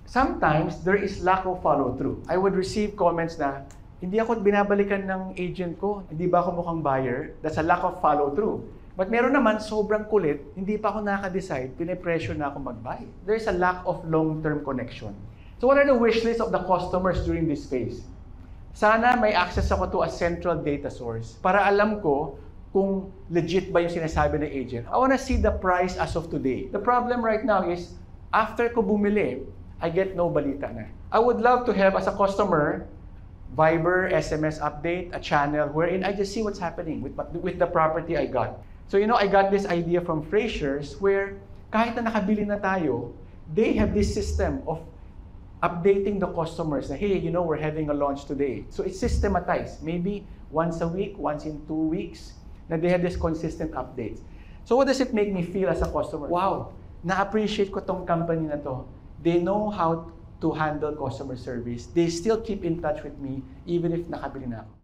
Sometimes, there is lack of follow-through. I would receive comments na, hindi ako binabalikan ng agent ko, hindi ba ako mukhang buyer? That's a lack of follow-through. But meron naman, sobrang kulit, hindi pa ako nakaka-decide, pinipressure na ako mag-buy. There's a lack of long-term connection. So what are the wish lists of the customers during this phase? Sana may access ako to a central data source para alam ko kung legit ba yung sinasabi ng agent. I wanna see the price as of today. The problem right now is, after ko bumili, I get no balita na. I would love to have, as a customer, Viber, SMS update, a channel wherein I just see what's happening with the property I got. So I got this idea from Frasers where kahit na nakabili na tayo, they have this system of updating the customers na, hey, we're having a launch today. So it's systematized. Maybe once a week, once in 2 weeks, na they have this consistent updates. So what does it make me feel as a customer? Wow, na-appreciate ko tong company na to. They know how to handle customer service. They still keep in touch with me even if nakabili na ako.